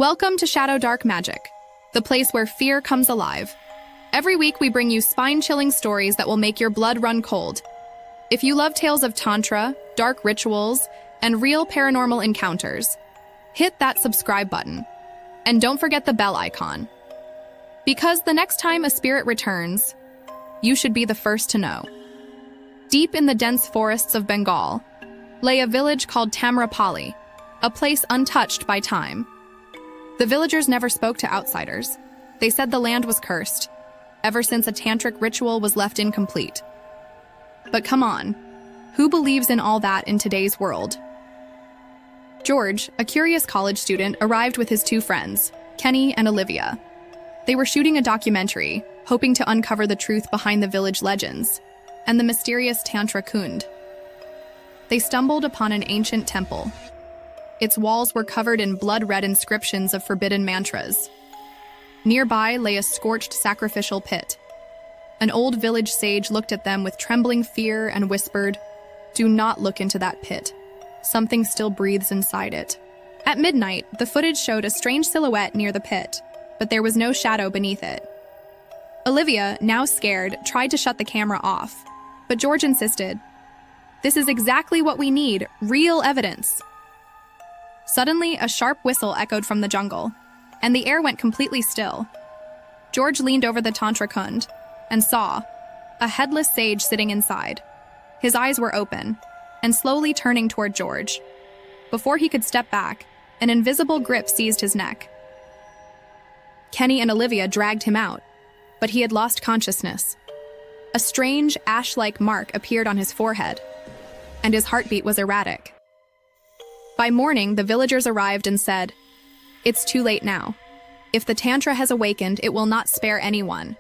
Welcome to Shadow Dark Magic, the place where fear comes alive. Every week we bring you spine-chilling stories that will make your blood run cold. If you love tales of Tantra, dark rituals, and real paranormal encounters, hit that subscribe button. And don't forget the bell icon. Because the next time a spirit returns, you should be the first to know. Deep in the dense forests of Bengal lay a village called Tamrapali, a place untouched by time. The villagers never spoke to outsiders. They said the land was cursed, ever since a tantric ritual was left incomplete. But come on, who believes in all that in today's world? George, a curious college student, arrived with his two friends, Kenny and Olivia. They were shooting a documentary, hoping to uncover the truth behind the village legends and the mysterious Tantra Kund. They stumbled upon an ancient temple. Its walls were covered in blood-red inscriptions of forbidden mantras. Nearby lay a scorched sacrificial pit. An old village sage looked at them with trembling fear and whispered, "Do not look into that pit. Something still breathes inside it." At midnight, the footage showed a strange silhouette near the pit, but there was no shadow beneath it. Olivia, now scared, tried to shut the camera off, but George insisted, "This is exactly what we need, real evidence." Suddenly, a sharp whistle echoed from the jungle, and the air went completely still. George leaned over the Tantra Kund and saw a headless sage sitting inside. His eyes were open and slowly turning toward George. Before he could step back, an invisible grip seized his neck. Kenny and Olivia dragged him out, but he had lost consciousness. A strange, ash-like mark appeared on his forehead, and his heartbeat was erratic. By morning, the villagers arrived and said, "It's too late now. If the Tantra has awakened, it will not spare anyone."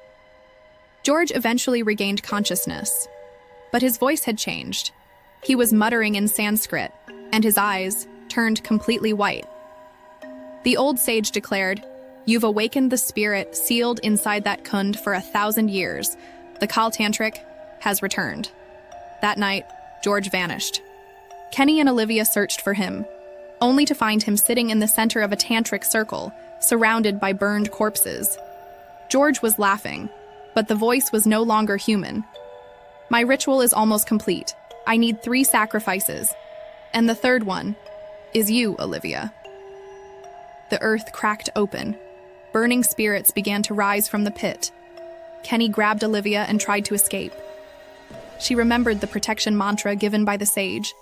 George eventually regained consciousness, but his voice had changed. He was muttering in Sanskrit, and his eyes turned completely white. The old sage declared, "You've awakened the spirit sealed inside that kund for 1,000 years. The KaalTantrik has returned." That night, George vanished. Kenny and Olivia searched for him, only to find him sitting in the center of a tantric circle, surrounded by burned corpses. George was laughing, but the voice was no longer human. "My ritual is almost complete. I need 3 sacrifices, and the third one is you, Olivia." The earth cracked open. Burning spirits began to rise from the pit. Kenny grabbed Olivia and tried to escape. She remembered the protection mantra given by the sage.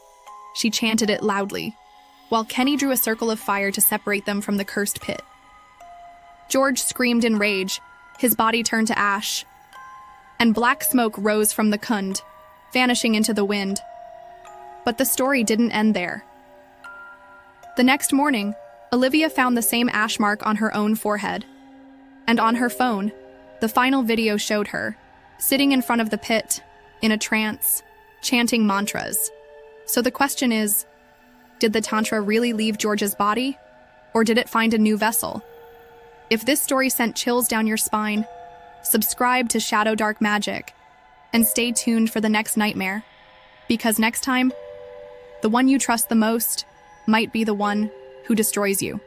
She chanted it loudly, while Kenny drew a circle of fire to separate them from the cursed pit. George screamed in rage. His body turned to ash, and black smoke rose from the kund, vanishing into the wind. But the story didn't end there. The next morning, Olivia found the same ash mark on her own forehead. And on her phone, the final video showed her, sitting in front of the pit, in a trance, chanting mantras. So the question is, did the Tantra really leave George's body, or did it find a new vessel? If this story sent chills down your spine, subscribe to Shadow Dark Magic, and stay tuned for the next nightmare, because next time, the one you trust the most might be the one who destroys you.